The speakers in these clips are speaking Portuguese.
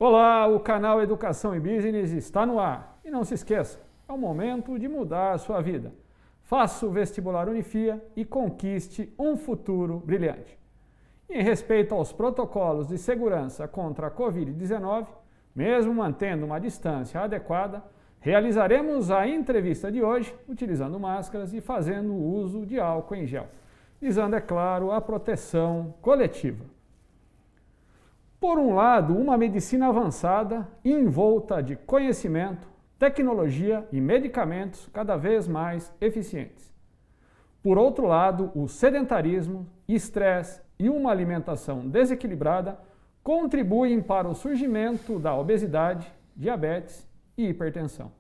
Olá, o canal Educação e Business está no ar. E não se esqueça, é o momento de mudar a sua vida. Faça o vestibular Unifia e conquiste um futuro brilhante. Em respeito aos protocolos de segurança contra a Covid-19, mesmo mantendo uma distância adequada, realizaremos a entrevista de hoje utilizando máscaras e fazendo uso de álcool em gel, visando, é claro, a proteção coletiva. Por um lado, uma medicina avançada envolta de conhecimento, tecnologia e medicamentos cada vez mais eficientes. Por outro lado, o sedentarismo, estresse e uma alimentação desequilibrada contribuem para o surgimento da obesidade, diabetes e hipertensão.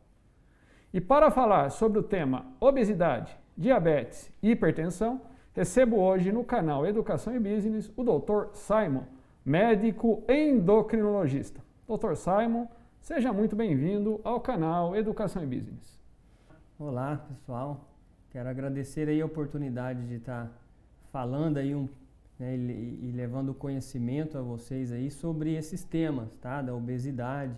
E para falar sobre o tema obesidade, diabetes e hipertensão, recebo hoje no canal Educação e Business o Dr. Simon, médico endocrinologista. Dr. Simon, seja muito bem-vindo ao canal Educação e Business. Olá, pessoal. Quero agradecer aí a oportunidade de estar falando aí e levando conhecimento a vocês aí sobre esses temas, tá? Da obesidade,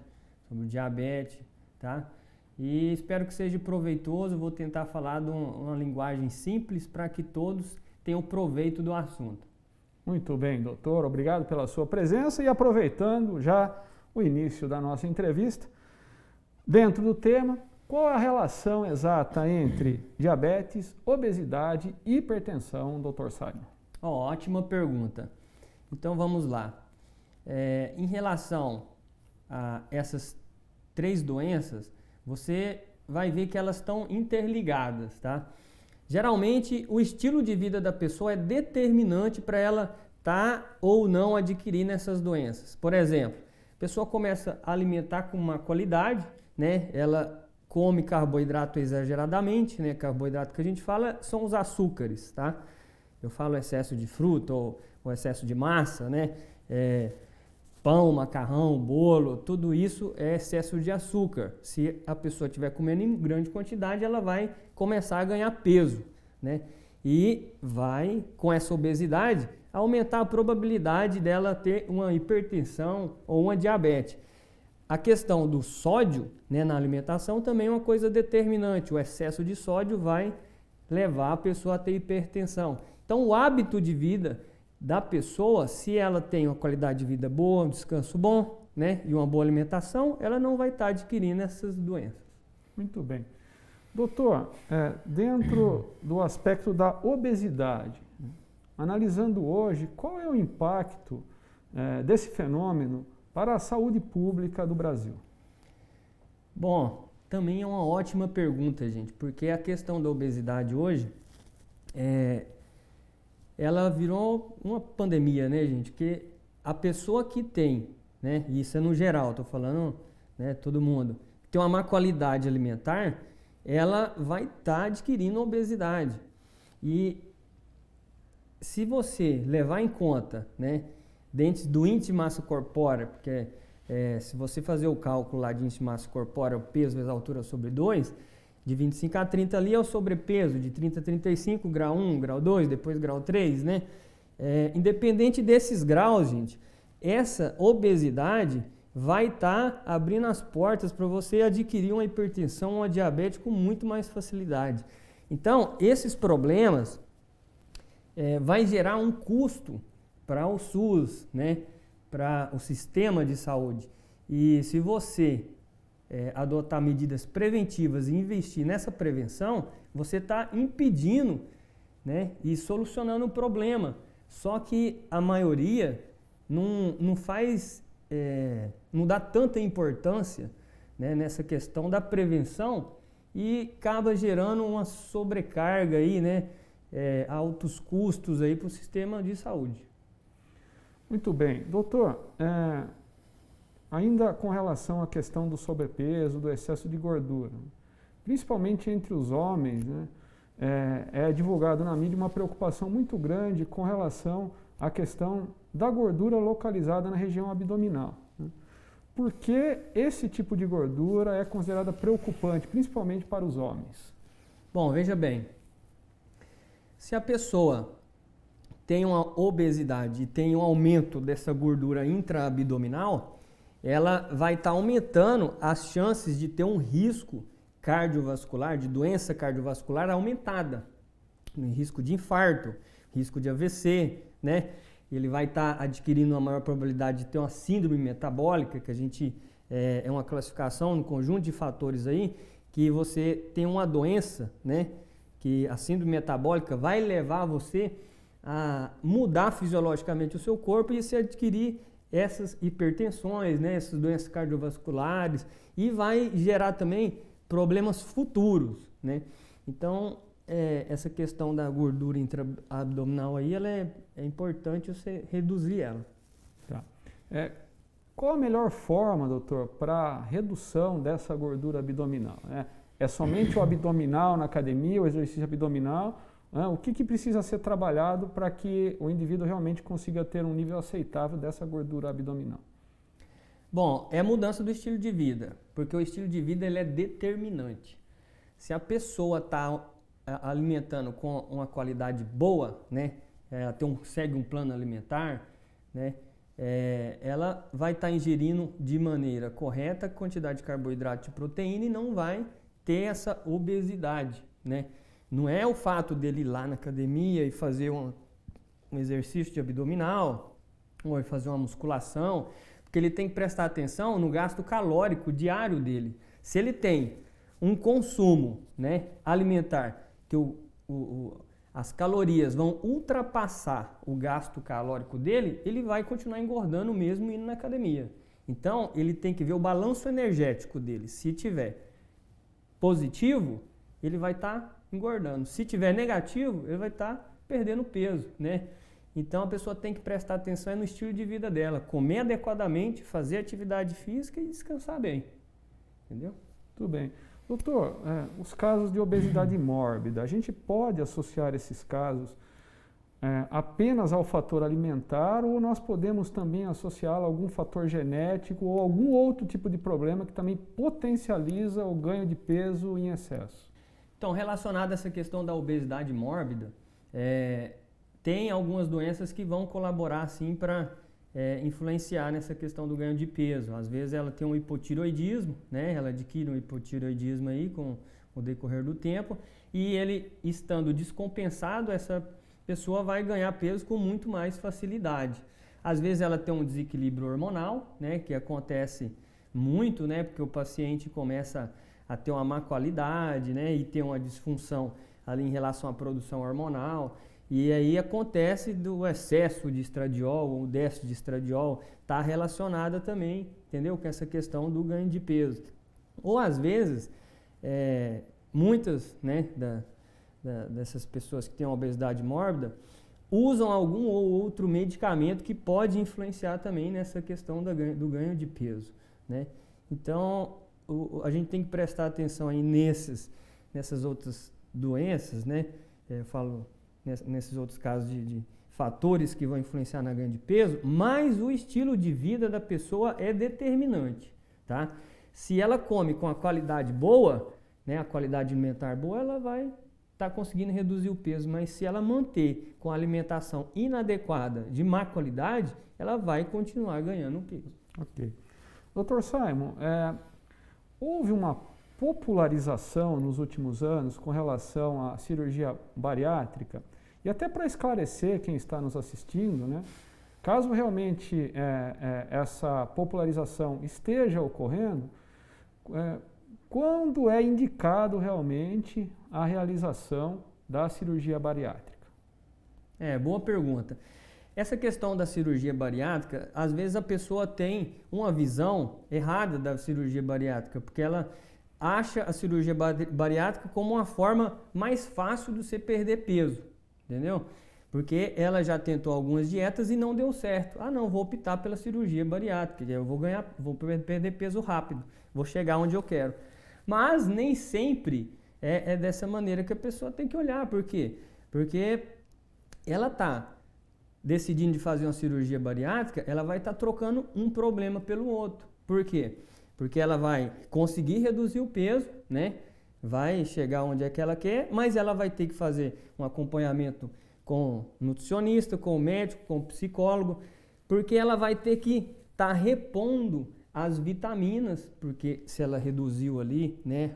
sobre o diabetes, tá? E espero que seja proveitoso. Vou tentar falar de uma linguagem simples para que todos tenham proveito do assunto. Muito bem, doutor. Obrigado pela sua presença e aproveitando já o início da nossa entrevista, dentro do tema, qual a relação exata entre diabetes, obesidade e hipertensão, Dr. Simon? Ótima pergunta. Então vamos lá. Em relação a essas três doenças, você vai ver que elas estão interligadas, tá? Geralmente, o estilo de vida da pessoa é determinante para ela estar ou não adquirindo essas doenças. Por exemplo, a pessoa começa a alimentar com uma qualidade, né? Ela come carboidrato exageradamente, né? Carboidrato que a gente fala são os açúcares, tá? Eu falo excesso de fruta ou excesso de massa, né? Pão, macarrão, bolo, tudo isso é excesso de açúcar. Se a pessoa estiver comendo em grande quantidade, ela vai começar a ganhar peso, né? E vai, com essa obesidade, aumentar a probabilidade dela ter uma hipertensão ou uma diabetes. A questão do sódio, né, na alimentação também é uma coisa determinante. O excesso de sódio vai levar a pessoa a ter hipertensão. Então, o hábito de vida da pessoa, se ela tem uma qualidade de vida boa, um descanso bom, né, e uma boa alimentação, ela não vai estar adquirindo essas doenças. Muito bem. Doutor, dentro do aspecto da obesidade, analisando hoje, qual é o impacto desse fenômeno para a saúde pública do Brasil? Bom, também é uma ótima pergunta, gente, porque a questão da obesidade hoje ela virou uma pandemia, né, gente? Que a pessoa que tem, né, isso é no geral, estou falando, né, todo mundo, que tem uma má qualidade alimentar, ela vai estar adquirindo obesidade. E se você levar em conta, né, dentro do índice de massa corpórea, porque se você fazer o cálculo lá de índice de massa corpórea, o peso vezes a altura sobre 2, de 25 a 30 ali é o sobrepeso, de 30 a 35, grau 1, grau 2, depois grau 3, né? Independente desses graus, gente, essa obesidade vai estar abrindo as portas para você adquirir uma hipertensão, uma diabetes com muito mais facilidade. Então, esses problemas vai gerar um custo para o SUS, né? Para o sistema de saúde. E se você adotar medidas preventivas e investir nessa prevenção, você está impedindo, né, e solucionando o problema. Só que a maioria não faz, não dá tanta importância, né, nessa questão da prevenção e acaba gerando uma sobrecarga aí, né, altos custos aí para o sistema de saúde. Muito bem. Doutor, ainda com relação à questão do sobrepeso, do excesso de gordura, principalmente entre os homens, né, é divulgado na mídia uma preocupação muito grande com relação à questão da gordura localizada na região abdominal, né? Por que esse tipo de gordura é considerada preocupante, principalmente para os homens? Bom, veja bem, se a pessoa tem uma obesidade e tem um aumento dessa gordura intraabdominal, ela vai estar aumentando as chances de ter um risco cardiovascular, de doença cardiovascular aumentada, um risco de infarto, risco de AVC, né? Ele vai estar adquirindo uma maior probabilidade de ter uma síndrome metabólica, que a gente é uma classificação, um conjunto de fatores aí, que você tem uma doença, né? Que a síndrome metabólica vai levar você a mudar fisiologicamente o seu corpo e se adquirir essas hipertensões, né? Essas doenças cardiovasculares, e vai gerar também problemas futuros, né? Então, essa questão da gordura intraabdominal aí, ela é importante você reduzir ela. Tá. Qual a melhor forma, doutor, para redução dessa gordura abdominal? É somente o abdominal na academia, o exercício abdominal? O que precisa ser trabalhado para que o indivíduo realmente consiga ter um nível aceitável dessa gordura abdominal? Bom, é a mudança do estilo de vida, porque o estilo de vida ele é determinante. Se a pessoa está alimentando com uma qualidade boa, né, segue um plano alimentar, né, ela vai estar ingerindo de maneira correta a quantidade de carboidrato e proteína e não vai ter essa obesidade, né? Não é o fato dele ir lá na academia e fazer um exercício de abdominal ou fazer uma musculação, porque ele tem que prestar atenção no gasto calórico diário dele. Se ele tem um consumo, né, alimentar que as calorias vão ultrapassar o gasto calórico dele, ele vai continuar engordando mesmo indo na academia. Então, ele tem que ver o balanço energético dele. Se tiver positivo, ele vai estar engordando. Se tiver negativo, ele vai estar perdendo peso, né? Então, a pessoa tem que prestar atenção no estilo de vida dela, comer adequadamente, fazer atividade física e descansar bem. Entendeu? Tudo bem. Doutor, os casos de obesidade mórbida, a gente pode associar esses casos apenas ao fator alimentar ou nós podemos também associá-lo a algum fator genético ou algum outro tipo de problema que também potencializa o ganho de peso em excesso? Então, relacionado a essa questão da obesidade mórbida, tem algumas doenças que vão colaborar sim para influenciar nessa questão do ganho de peso. Às vezes ela tem um hipotireoidismo, né? Ela adquire um hipotireoidismo aí com o decorrer do tempo e ele estando descompensado, essa pessoa vai ganhar peso com muito mais facilidade. Às vezes ela tem um desequilíbrio hormonal, né? Que acontece muito, né? Porque o paciente começa a ter uma má qualidade, né? E ter uma disfunção ali em relação à produção hormonal. E aí acontece do excesso de estradiol ou déficit de estradiol está relacionada também, entendeu? Com essa questão do ganho de peso. Ou às vezes, muitas, né, dessas pessoas que têm uma obesidade mórbida usam algum ou outro medicamento que pode influenciar também nessa questão do ganho de peso, né? Então, a gente tem que prestar atenção aí nessas outras doenças, né? Eu falo nesses outros casos de fatores que vão influenciar na ganho de peso, mas o estilo de vida da pessoa é determinante, tá? Se ela come com a qualidade boa, né, a qualidade alimentar boa, ela vai estar conseguindo reduzir o peso, mas se ela manter com a alimentação inadequada, de má qualidade, ela vai continuar ganhando peso. Ok. Dr. Simon, houve uma popularização nos últimos anos com relação à cirurgia bariátrica. E até para esclarecer quem está nos assistindo, né, caso realmente essa popularização esteja ocorrendo, quando é indicado realmente a realização da cirurgia bariátrica? Boa pergunta. Essa questão da cirurgia bariátrica, às vezes a pessoa tem uma visão errada da cirurgia bariátrica, porque ela acha a cirurgia bariátrica como uma forma mais fácil de você perder peso. Entendeu? Porque ela já tentou algumas dietas e não deu certo. Não, vou optar pela cirurgia bariátrica, eu vou perder peso rápido, vou chegar onde eu quero. Mas nem sempre é dessa maneira que a pessoa tem que olhar. Por quê? Porque ela está decidindo de fazer uma cirurgia bariátrica, ela vai estar trocando um problema pelo outro. Por quê? Porque ela vai conseguir reduzir o peso, né? Vai chegar onde é que ela quer, mas ela vai ter que fazer um acompanhamento com nutricionista, com médico, com psicólogo, porque ela vai ter que estar repondo as vitaminas, porque se ela reduziu ali, né,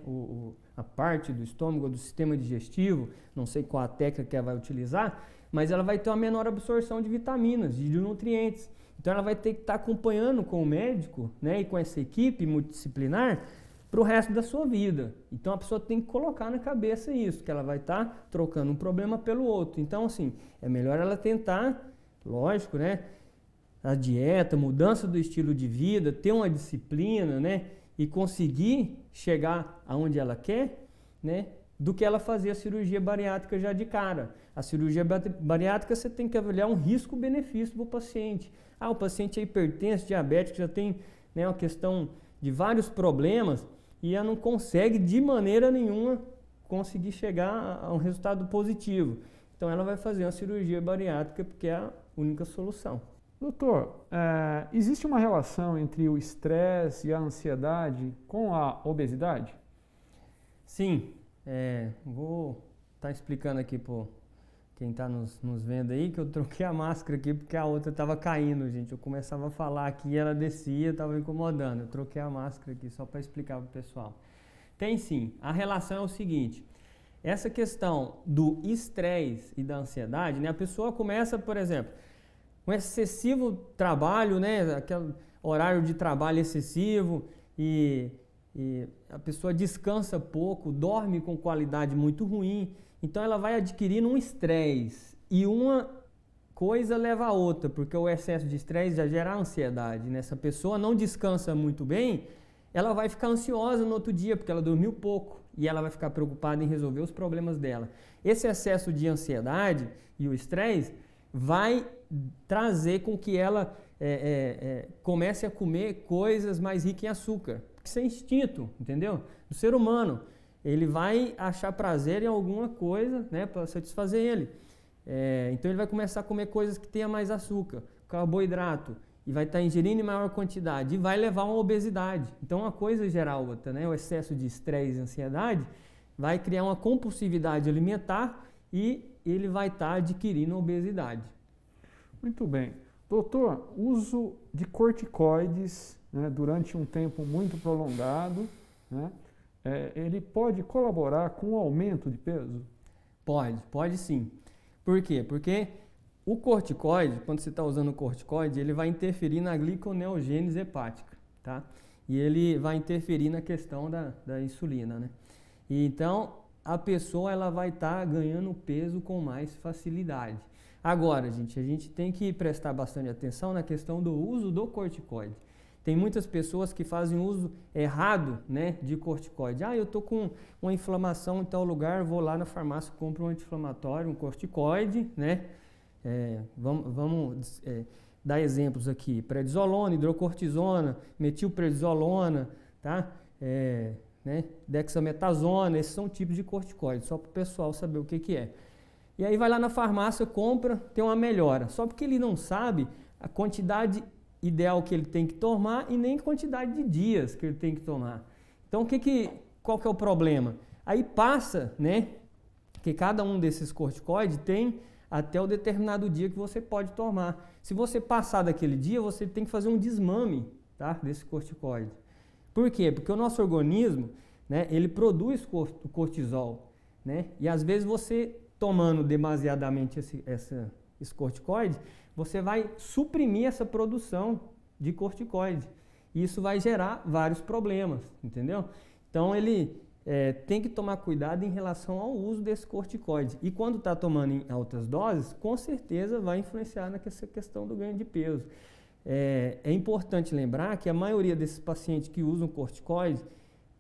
a parte do estômago, do sistema digestivo, não sei qual a técnica que ela vai utilizar, mas ela vai ter uma menor absorção de vitaminas, de nutrientes. Então ela vai ter que estar acompanhando com o médico, né, e com essa equipe multidisciplinar para o resto da sua vida. Então a pessoa tem que colocar na cabeça isso, que ela vai estar trocando um problema pelo outro. Então assim, é melhor ela tentar, lógico, né, a dieta, mudança do estilo de vida, ter uma disciplina, né, e conseguir chegar aonde ela quer, né, do que ela fazer a cirurgia bariátrica já de cara. A cirurgia bariátrica você tem que avaliar um risco-benefício para o paciente. O paciente é hipertenso, diabético, já tem, né, uma questão de vários problemas e ela não consegue de maneira nenhuma conseguir chegar a um resultado positivo. Então ela vai fazer uma cirurgia bariátrica porque é a única solução. Doutor, existe uma relação entre o estresse e a ansiedade com a obesidade? Sim, vou estar explicando aqui para quem está nos vendo aí que eu troquei a máscara aqui porque a outra estava caindo, gente. Eu começava a falar aqui e ela descia, estava incomodando. Eu troquei a máscara aqui só para explicar para o pessoal. Tem sim, a relação é o seguinte, essa questão do estresse e da ansiedade, né? A pessoa começa, por exemplo, um excessivo trabalho, né, aquele horário de trabalho excessivo e a pessoa descansa pouco, dorme com qualidade muito ruim, então ela vai adquirindo um estresse e uma coisa leva a outra, porque o excesso de estresse já gera ansiedade, né? Se a pessoa não descansa muito bem, ela vai ficar ansiosa no outro dia, porque ela dormiu pouco e ela vai ficar preocupada em resolver os problemas dela. Esse excesso de ansiedade e o estresse vai trazer com que ela comece a comer coisas mais ricas em açúcar. Porque isso é instinto, entendeu? Do ser humano. Ele vai achar prazer em alguma coisa, né, para satisfazer ele. Então ele vai começar a comer coisas que tenham mais açúcar, carboidrato, e vai estar ingerindo em maior quantidade, e vai levar a uma obesidade. Então uma coisa gera a outra, né? O excesso de estresse e ansiedade vai criar uma compulsividade alimentar e ele vai estar adquirindo obesidade. Muito bem. Doutor, uso de corticoides, né, durante um tempo muito prolongado, né, ele pode colaborar com o aumento de peso? Pode sim. Por quê? Porque o corticoide, quando você está usando o corticoide, ele vai interferir na gliconeogênese hepática, tá? E ele vai interferir na questão da insulina, né? E então, a pessoa ela vai estar ganhando peso com mais facilidade. Agora, gente, a gente tem que prestar bastante atenção na questão do uso do corticoide. Tem muitas pessoas que fazem uso errado, né, de corticoide. Eu estou com uma inflamação em tal lugar, vou lá na farmácia, compro um anti-inflamatório, um corticoide, né? Vamos dar exemplos aqui. Prednisolona, hidrocortisona, metilprednisolona, tá? Né? Dexametasona, esses são tipos de corticoides, só para o pessoal saber o que é. E aí vai lá na farmácia, compra, tem uma melhora. Só porque ele não sabe a quantidade ideal que ele tem que tomar e nem a quantidade de dias que ele tem que tomar. Então, qual que é o problema? Aí passa, né, que cada um desses corticoides tem até o determinado dia que você pode tomar. Se você passar daquele dia, você tem que fazer um desmame, tá, desse corticoide. Por quê? Porque o nosso organismo, né, ele produz o cortisol, né, e às vezes você tomando demasiadamente esse corticoide, você vai suprimir essa produção de corticoide. E isso vai gerar vários problemas, entendeu? Então ele tem que tomar cuidado em relação ao uso desse corticoide. E quando está tomando em altas doses, com certeza vai influenciar nessa questão do ganho de peso. É importante lembrar que a maioria desses pacientes que usam corticoide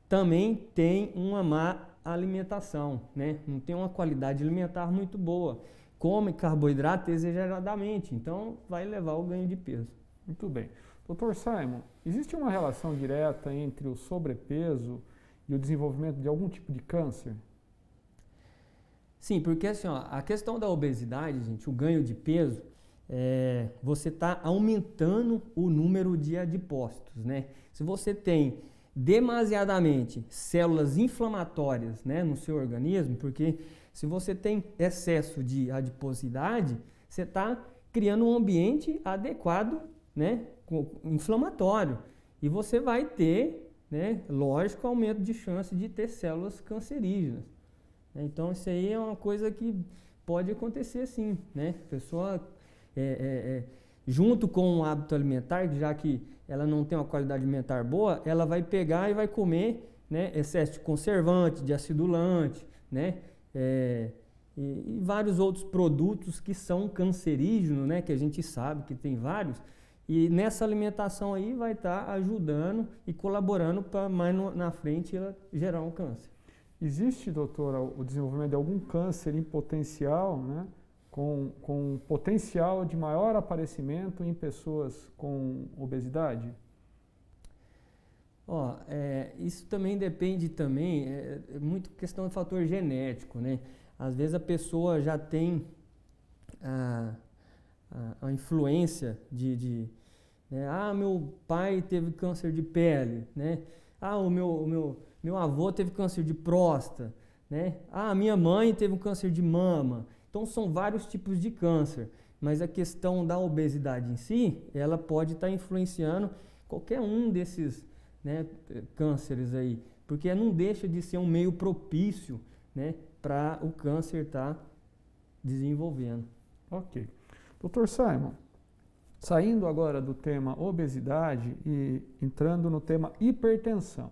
também tem uma má alimentação, né? Não tem uma qualidade alimentar muito boa. Come carboidrato exageradamente, então vai levar ao ganho de peso. Muito bem. Dr. Simon, existe uma relação direta entre o sobrepeso e o desenvolvimento de algum tipo de câncer? Sim, porque assim, a questão da obesidade, gente, o ganho de peso, você está aumentando o número de adipócitos, né? Se você tem demasiadamente células inflamatórias, né, no seu organismo, porque se você tem excesso de adiposidade, você está criando um ambiente adequado, né, inflamatório. E você vai ter, né, lógico, aumento de chance de ter células cancerígenas. Então, isso aí é uma coisa que pode acontecer sim, né? A pessoa, junto com o hábito alimentar, já que ela não tem uma qualidade alimentar boa, ela vai pegar e vai comer, né, excesso de conservante, de acidulante, né? E vários outros produtos que são cancerígenos, né? Que a gente sabe que tem vários. E nessa alimentação aí vai estar ajudando e colaborando para mais na frente ela gerar um câncer. Existe, doutora, o desenvolvimento de algum câncer em potencial, né, com potencial de maior aparecimento em pessoas com obesidade? Isso também depende também, é muito questão de fator genético, né? Às vezes a pessoa já tem a influência né? Meu pai teve câncer de pele, né? O meu avô teve câncer de próstata, né? Minha mãe teve um câncer de mama. Então são vários tipos de câncer, mas a questão da obesidade em si, ela pode estar influenciando qualquer um desses, né, cânceres aí, porque não deixa de ser um meio propício, né, para o câncer estar desenvolvendo. Ok. Dr. Simon, saindo agora do tema obesidade e entrando no tema hipertensão.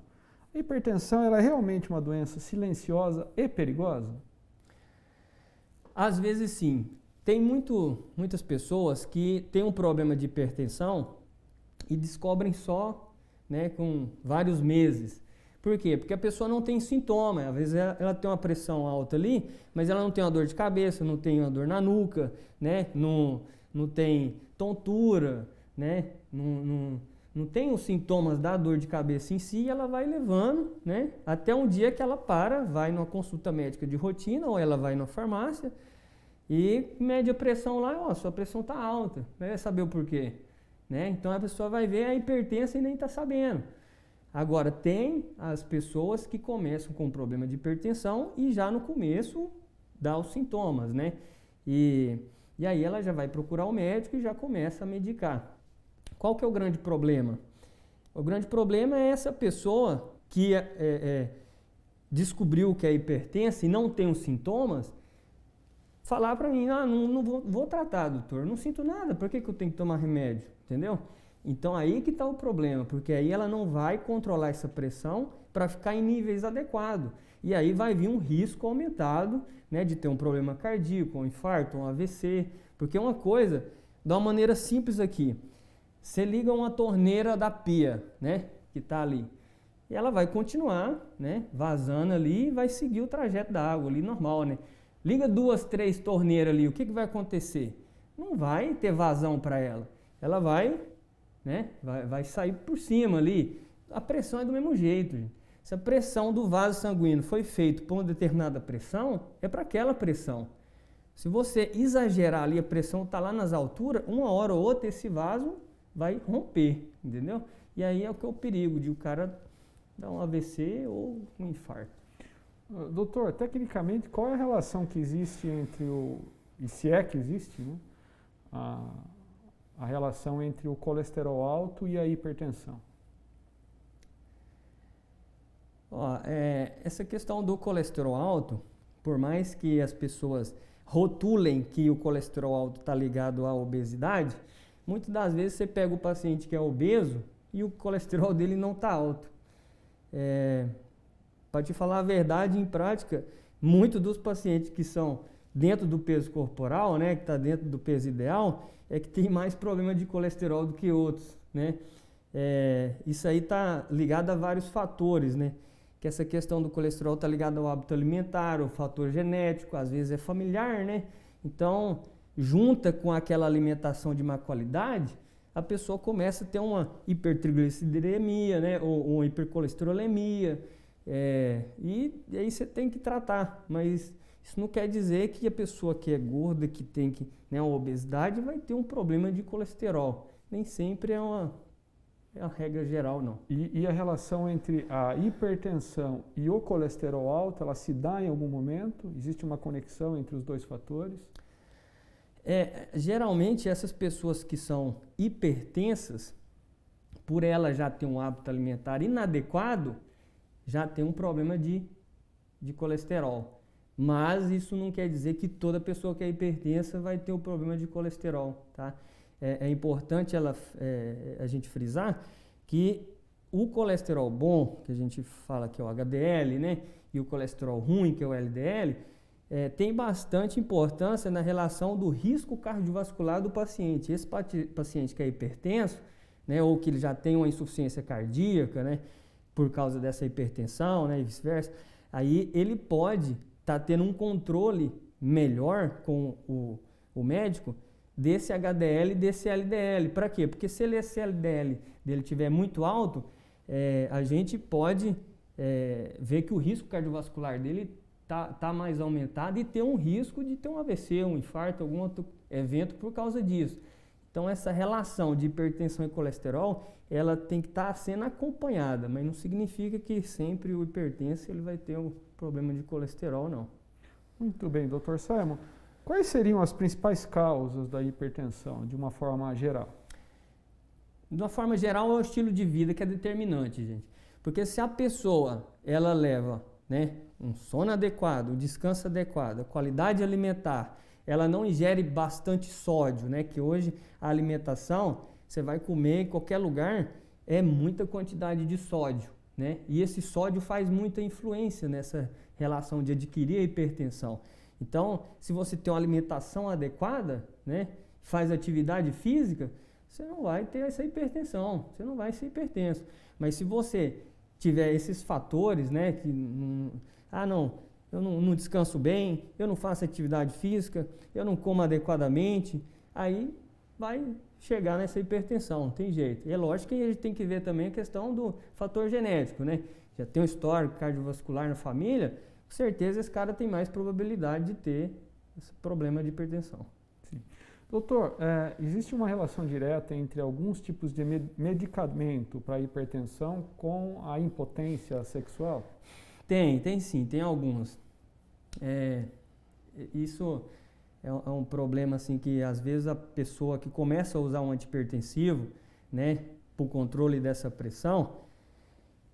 A hipertensão ela é realmente uma doença silenciosa e perigosa? Às vezes sim. Tem muitas pessoas que têm um problema de hipertensão e descobrem só, né, com vários meses. Por quê? Porque a pessoa não tem sintoma. Às vezes ela tem uma pressão alta ali, mas ela não tem uma dor de cabeça, não tem uma dor na nuca, né? Não tem tontura, né? Não tem os sintomas da dor de cabeça em si, e ela vai levando, né? Até um dia que ela vai numa consulta médica de rotina, ou ela vai na farmácia e mede a pressão lá, sua pressão está alta, vai saber o porquê, né? Então a pessoa vai ver a hipertensa e nem está sabendo. Agora, tem as pessoas que começam com problema de hipertensão e já no começo dá os sintomas, né? E aí ela já vai procurar o médico e já começa a medicar. Qual que é o grande problema? O grande problema é essa pessoa que descobriu que é hipertensa e não tem os sintomas, falar para mim, não vou tratar, doutor, não sinto nada, por que eu tenho que tomar remédio? Entendeu? Então aí que está o problema, porque aí ela não vai controlar essa pressão para ficar em níveis adequados. E aí vai vir um risco aumentado, né, de ter um problema cardíaco, um infarto, um AVC. Porque uma coisa, de uma maneira simples aqui, você liga uma torneira da pia, né, que está ali, e ela vai continuar, né, vazando ali e vai seguir o trajeto da água ali normal, né. Liga 2, 3 torneiras ali, o que vai acontecer? Não vai ter vazão para ela. Ela vai, né, vai sair por cima ali. A pressão é do mesmo jeito, gente. Se a pressão do vaso sanguíneo foi feito por uma determinada pressão, é para aquela pressão. Se você exagerar ali, a pressão está lá nas alturas, uma hora ou outra esse vaso vai romper, entendeu? E aí é o que é o perigo de o cara dar um AVC ou um infarto. Doutor, tecnicamente, qual é a relação que existe entre e se é que existe, né, a relação entre o colesterol alto e a hipertensão? Essa questão do colesterol alto, por mais que as pessoas rotulem que o colesterol alto está ligado à obesidade, muitas das vezes você pega o paciente que é obeso e o colesterol dele não está alto. Para te falar a verdade, em prática, muitos dos pacientes que são dentro do peso corporal, né, que está dentro do peso ideal, é que tem mais problema de colesterol do que outros, né? Isso aí está ligado a vários fatores, né? Que essa questão do colesterol está ligada ao hábito alimentar, ao fator genético, às vezes é familiar, né? Então, junta com aquela alimentação de má qualidade, a pessoa começa a ter uma hipertrigliceridemia, né? Ou uma hipercolesterolemia, e aí você tem que tratar, mas isso não quer dizer que a pessoa que é gorda, que tem né, uma obesidade, vai ter um problema de colesterol. Nem sempre é a regra geral, não. E a relação entre a hipertensão e o colesterol alto, ela se dá em algum momento? Existe uma conexão entre os dois fatores? Geralmente, essas pessoas que são hipertensas, por ela já ter um hábito alimentar inadequado, já tem um problema de colesterol. Mas isso não quer dizer que toda pessoa que é hipertensa vai ter o problema de colesterol, tá? É importante a gente frisar que o colesterol bom, que a gente fala que é o HDL, né? E o colesterol ruim, que é o LDL, tem bastante importância na relação do risco cardiovascular do paciente. Esse paciente que é hipertenso, né, ou que ele já tem uma insuficiência cardíaca, né, por causa dessa hipertensão, né, e vice-versa, aí ele pode estar tendo um controle melhor com o médico desse HDL e desse LDL. Para quê? Porque se esse LDL dele estiver muito alto, a gente pode ver que o risco cardiovascular dele tá mais aumentado e ter um risco de ter um AVC, um infarto, algum outro evento por causa disso. Então essa relação de hipertensão e colesterol, ela tem que estar sendo acompanhada, mas não significa que sempre o hipertenso ele vai ter um problema de colesterol, não. Muito bem, Dr. Simon. Quais seriam as principais causas da hipertensão, de uma forma geral? De uma forma geral, é o estilo de vida que é determinante, gente. Porque se a pessoa, ela leva, né, um sono adequado, um descanso adequado, qualidade alimentar, ela não ingere bastante sódio, né, que hoje a alimentação, você vai comer em qualquer lugar, é muita quantidade de sódio, né? E esse sódio faz muita influência nessa relação de adquirir a hipertensão. Então, se você tem uma alimentação adequada, né, faz atividade física, você não vai ter essa hipertensão, você não vai ser hipertenso. Mas se você tiver esses fatores, né, que eu não descanso bem, eu não faço atividade física, eu não como adequadamente, aí vai chegar nessa hipertensão, não tem jeito. E é lógico que a gente tem que ver também a questão do fator genético, né? Já tem um histórico cardiovascular na família, com certeza esse cara tem mais probabilidade de ter esse problema de hipertensão. Sim. Doutor, existe uma relação direta entre alguns tipos de medicamento para hipertensão com a impotência sexual? Tem sim, tem alguns. Isso é um problema assim que às vezes a pessoa que começa a usar um antihipertensivo, né, por controle dessa pressão,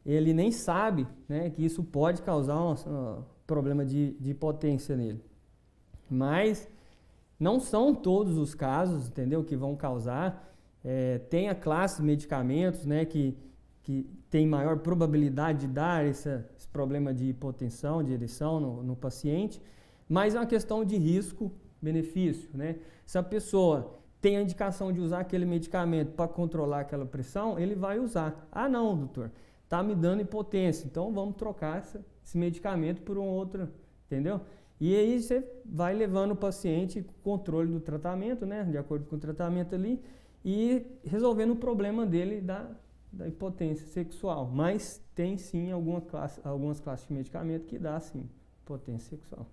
ele nem sabe, né, que isso pode causar um problema de impotência nele. Mas não são todos os casos, entendeu, que vão causar. Tem a classe de medicamentos, né, que tem maior probabilidade de dar esse problema de hipotensão, de ereção no paciente, mas é uma questão de risco-benefício, né? Se a pessoa tem a indicação de usar aquele medicamento para controlar aquela pressão, ele vai usar. Ah, não, doutor, está me dando hipotência, então vamos trocar esse medicamento por um outro, entendeu? E aí você vai levando o paciente com o controle do tratamento, né, de acordo com o tratamento ali, e resolvendo o problema dele da impotência sexual. Mas tem sim algumas classes de medicamento que dá sim impotência sexual.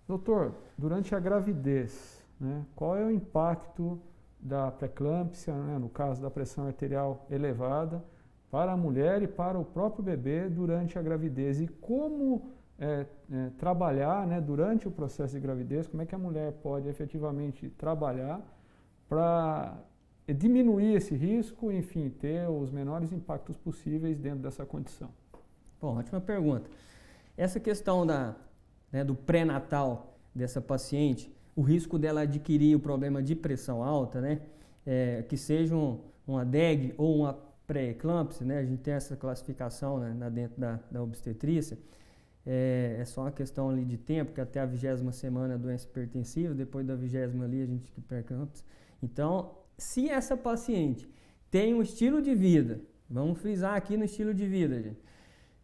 Doutor, durante a gravidez, né, qual é o impacto da pré-eclâmpsia, né, no caso da pressão arterial elevada, para a mulher e para o próprio bebê durante a gravidez? E como trabalhar, né, durante o processo de gravidez, como é que a mulher pode efetivamente trabalhar para diminuir esse risco, enfim, ter os menores impactos possíveis dentro dessa condição? Bom, ótima pergunta. Essa questão do pré-natal dessa paciente, o risco dela adquirir o problema de pressão alta, né, que seja uma DEG ou uma pré-eclâmpsia, né, a gente tem essa classificação, né, dentro da obstetrícia. É só uma questão ali de tempo, que até a 20ª semana a doença hipertensiva, depois da 20ª ali a gente tem pré-eclâmpsia. Então, se essa paciente tem um estilo de vida, vamos frisar aqui no estilo de vida, gente,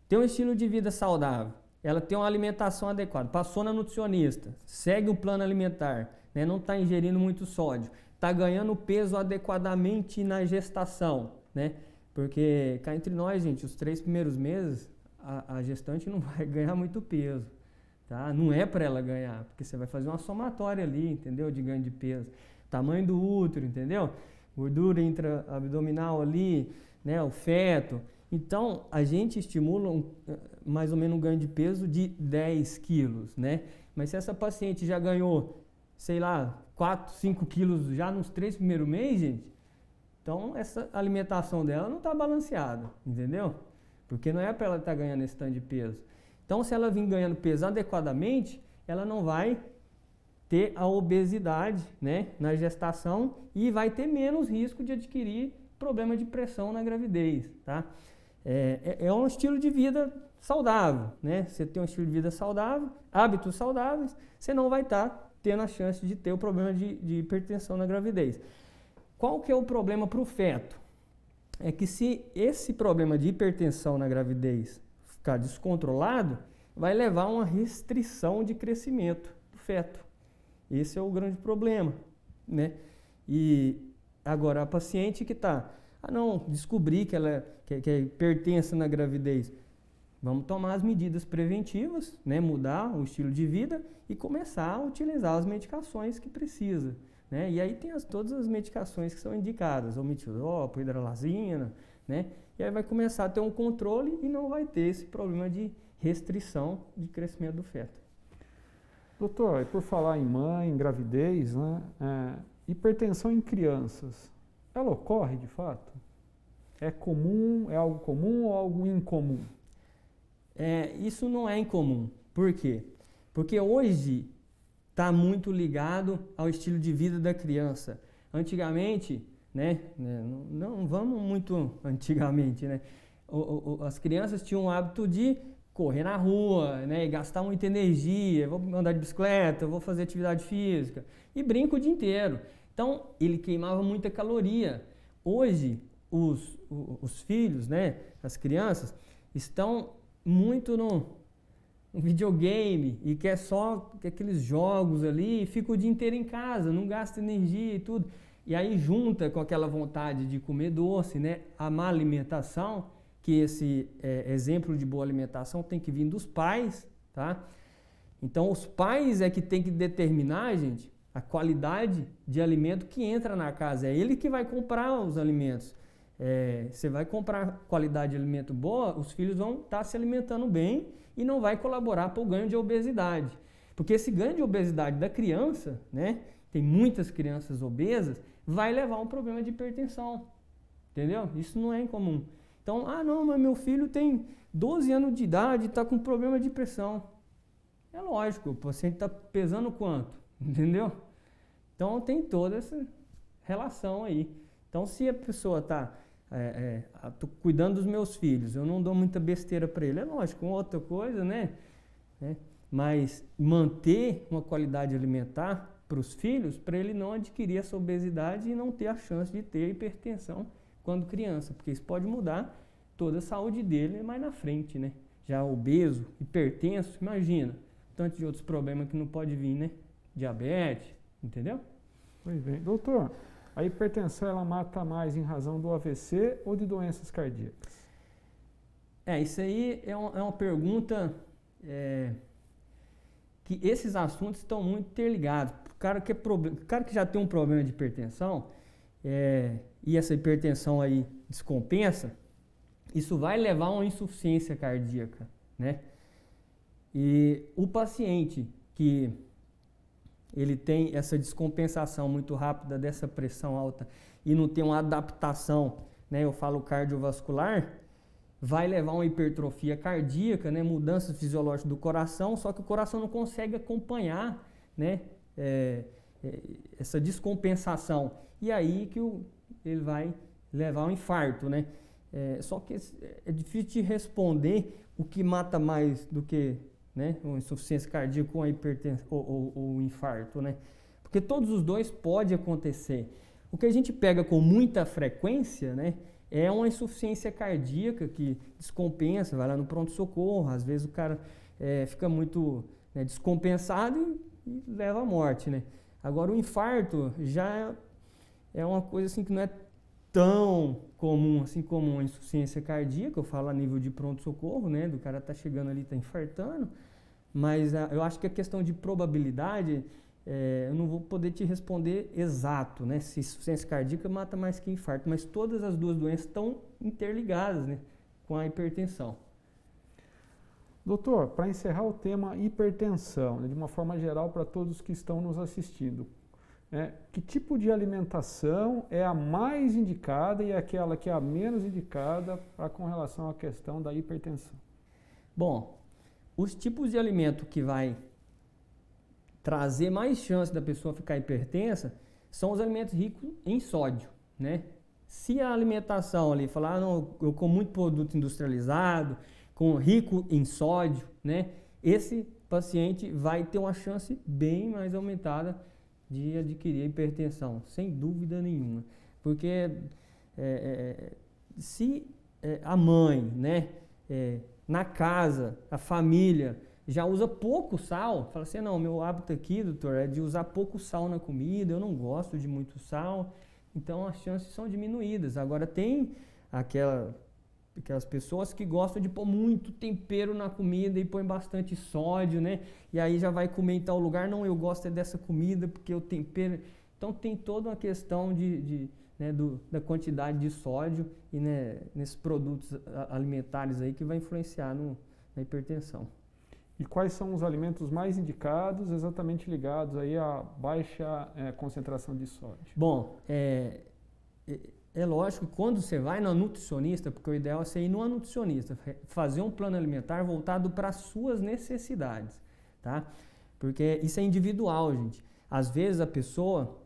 tem um estilo de vida saudável, ela tem uma alimentação adequada, passou na nutricionista, segue um plano alimentar, né, não está ingerindo muito sódio, está ganhando peso adequadamente na gestação, né, porque cá entre nós, gente, os 3 primeiros meses, a gestante não vai ganhar muito peso, tá? Não é para ela ganhar, porque você vai fazer uma somatória ali, entendeu? De ganho de peso. Tamanho do útero, entendeu? Gordura intra-abdominal ali, né? O feto. Então, a gente estimula mais ou menos um ganho de peso de 10 quilos, né? Mas se essa paciente já ganhou, sei lá, 4, 5 quilos já nos 3 primeiros meses, gente, Então, essa alimentação dela não está balanceada, entendeu? Porque não é para ela estar ganhando esse tanto de peso. Então, se ela vir ganhando peso adequadamente, ela não vai ter a obesidade, né, na gestação e vai ter menos risco de adquirir problema de pressão na gravidez, tá? É um estilo de vida saudável, né? Você tem um estilo de vida saudável, hábitos saudáveis, você não vai estar tendo a chance de ter o problema de hipertensão na gravidez. Qual que é o problema para o feto? É que se esse problema de hipertensão na gravidez ficar descontrolado, vai levar a uma restrição de crescimento do feto. Esse é o grande problema, né? E agora a paciente que está, descobri que ela que é hipertensa na gravidez, vamos tomar as medidas preventivas, né? Mudar o estilo de vida e começar a utilizar as medicações que precisa, né? E aí tem todas as medicações que são indicadas, o metildopa, hidralazina, né? E aí vai começar a ter um controle e não vai ter esse problema de restrição de crescimento do feto. Doutor, e por falar em mãe, em gravidez, né, hipertensão em crianças, ela ocorre de fato? É comum, é algo comum ou algo incomum? Isso não é incomum. Por quê? Porque hoje está muito ligado ao estilo de vida da criança. Antigamente, né, não vamos muito antigamente, né? As crianças tinham o hábito de correr na rua, né, e gastar muita energia, vou andar de bicicleta, vou fazer atividade física, e brinca o dia inteiro. Então, ele queimava muita caloria. Hoje, os filhos, né, as crianças, estão muito no videogame e quer só aqueles jogos ali, e fica o dia inteiro em casa, não gasta energia e tudo. E aí junta com aquela vontade de comer doce, né, a má alimentação, que esse exemplo de boa alimentação tem que vir dos pais, tá? Então, os pais é que tem que determinar, gente, a qualidade de alimento que entra na casa. É ele que vai comprar os alimentos. Você vai comprar qualidade de alimento boa, os filhos vão estar se alimentando bem e não vai colaborar para o ganho de obesidade. Porque esse ganho de obesidade da criança, né, tem muitas crianças obesas, vai levar a um problema de hipertensão. Entendeu? Isso não é incomum. Então, mas meu filho tem 12 anos de idade e está com problema de pressão. É lógico, o paciente está pesando quanto? Entendeu? Então, tem toda essa relação aí. Então, se a pessoa está cuidando dos meus filhos, eu não dou muita besteira para ele, é lógico, outra coisa, né? Mas manter uma qualidade alimentar para os filhos, para ele não adquirir essa obesidade e não ter a chance de ter hipertensão quando criança, porque isso pode mudar toda a saúde dele mais na frente, né? Já obeso, hipertenso, imagina, tanto de outros problemas que não pode vir, né? Diabetes, entendeu? Pois bem. Doutor, a hipertensão ela mata mais em razão do AVC ou de doenças cardíacas? Isso aí é uma pergunta que esses assuntos estão muito interligados. O cara que já tem um problema de hipertensão, e essa hipertensão aí descompensa, isso vai levar a uma insuficiência cardíaca, né? E o paciente que ele tem essa descompensação muito rápida dessa pressão alta e não tem uma adaptação, né, eu falo cardiovascular, vai levar a uma hipertrofia cardíaca, né, mudanças fisiológicas do coração, só que o coração não consegue acompanhar, né, essa descompensação. E aí que ele vai levar a um infarto, né? Só que é difícil de responder o que mata mais do que, né, uma insuficiência cardíaca ou a hipertensão ou o infarto, né? Porque todos os dois podem acontecer. O que a gente pega com muita frequência, né, é uma insuficiência cardíaca que descompensa, vai lá no pronto-socorro, às vezes o cara fica muito, né, descompensado e leva à morte, né? Agora o infarto já é uma coisa assim que não é tão comum assim como a insuficiência cardíaca, eu falo a nível de pronto-socorro, né, do cara tá chegando ali, tá infartando, mas eu acho que a questão de probabilidade, eu não vou poder te responder exato, né, se insuficiência cardíaca mata mais que infarto, mas todas as duas doenças estão interligadas, né, com a hipertensão. Doutor, para encerrar o tema hipertensão, né, de uma forma geral para todos que estão nos assistindo, Que tipo de alimentação é a mais indicada e aquela que é a menos indicada com relação à questão da hipertensão? Bom, os tipos de alimento que vai trazer mais chance da pessoa ficar hipertensa são os alimentos ricos em sódio, né? Se a alimentação ali falar, não, eu como muito produto industrializado, rico em sódio, né? Esse paciente vai ter uma chance bem mais aumentada de adquirir hipertensão, sem dúvida nenhuma. Porque se a mãe, né, na casa, a família, já usa pouco sal, fala assim, não, meu hábito aqui, doutor, é de usar pouco sal na comida, eu não gosto de muito sal, então as chances são diminuídas. Agora tem aquelas pessoas que gostam de pôr muito tempero na comida e põe bastante sódio, né? E aí já vai comer em tal lugar, não, eu gosto dessa comida porque o tempero... Então tem toda uma questão da quantidade de sódio e, né, nesses produtos alimentares aí que vai influenciar na hipertensão. E quais são os alimentos mais indicados, exatamente ligados aí à baixa concentração de sódio? Bom, é lógico que quando você vai no nutricionista, porque o ideal é você ir no nutricionista, fazer um plano alimentar voltado para as suas necessidades, tá? Porque isso é individual, gente. Às vezes a pessoa,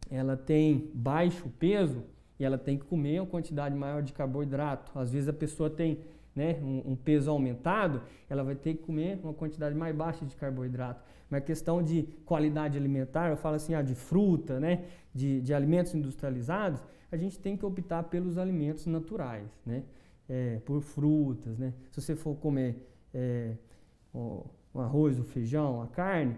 ela tem baixo peso e ela tem que comer uma quantidade maior de carboidrato. Às vezes a pessoa tem, né, um peso aumentado, ela vai ter que comer uma quantidade mais baixa de carboidrato. Mas questão de qualidade alimentar, eu falo assim, de fruta, né, de alimentos industrializados, a gente tem que optar pelos alimentos naturais, né, por frutas, né. Se você for comer o arroz, o feijão, a carne,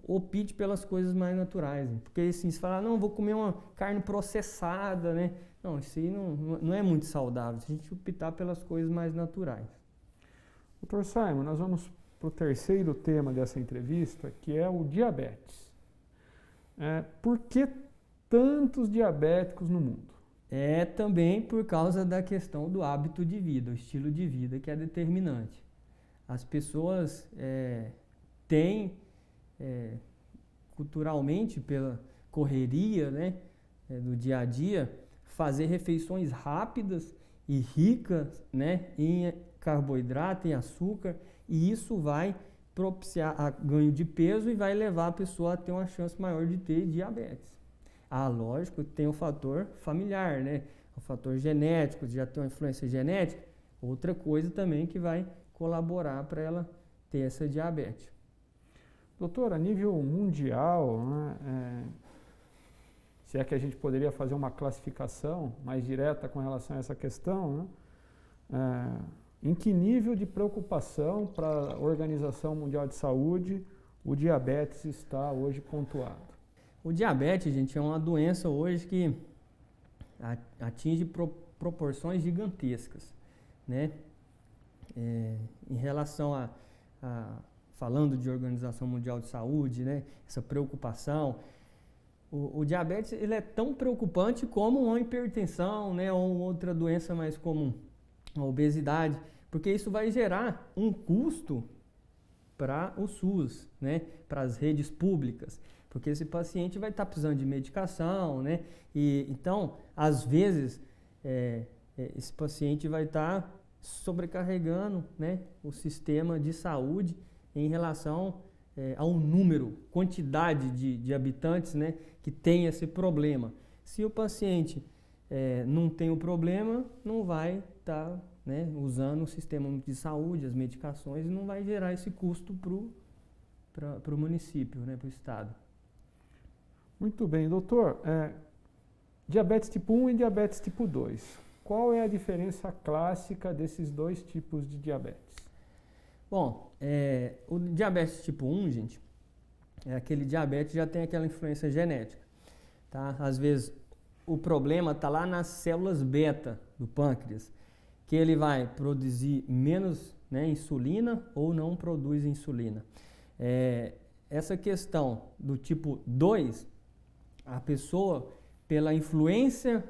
opte pelas coisas mais naturais, né? Porque assim, se falar, não, vou comer uma carne processada, né? Não, isso aí não é muito saudável, se a gente optar pelas coisas mais naturais. Dr. Simon, nós vamos para o terceiro tema dessa entrevista, que é o diabetes. Por que tantos diabéticos no mundo? É também por causa da questão do hábito de vida, o estilo de vida que é determinante. As pessoas têm, culturalmente, pela correria, né, do dia a dia, fazer refeições rápidas e ricas, né, em carboidrato, em açúcar, e isso vai propiciar ganho de peso e vai levar a pessoa a ter uma chance maior de ter diabetes. Lógico, tem o fator familiar, né, o fator genético, já tem uma influência genética, outra coisa também que vai colaborar para ela ter essa diabetes. Doutor, a nível mundial, né, se é que a gente poderia fazer uma classificação mais direta com relação a essa questão, né, em que nível de preocupação para a Organização Mundial de Saúde o diabetes está hoje pontuado? O diabetes, gente, é uma doença hoje que atinge proporções gigantescas, né? Em relação falando de Organização Mundial de Saúde, né, essa preocupação, o diabetes ele é tão preocupante como uma hipertensão, né, ou outra doença mais comum, a obesidade, porque isso vai gerar um custo para o SUS, né, para as redes públicas, porque esse paciente vai estar precisando de medicação, né, e então, às vezes, esse paciente vai estar sobrecarregando, né, o sistema de saúde em relação ao número, quantidade de habitantes, né, que tem esse problema. Se o paciente não tem o problema, não vai estar, né, usando o sistema de saúde, as medicações, e não vai gerar esse custo para o município, né, para o estado. Muito bem, doutor. Diabetes tipo 1 e diabetes tipo 2. Qual é a diferença clássica desses dois tipos de diabetes? Bom, o diabetes tipo 1, gente, é aquele diabetes que já tem aquela influência genética, tá? Às vezes o problema está lá nas células beta do pâncreas, que ele vai produzir menos, né, insulina ou não produz insulina. Essa questão do tipo 2, a pessoa, pela influência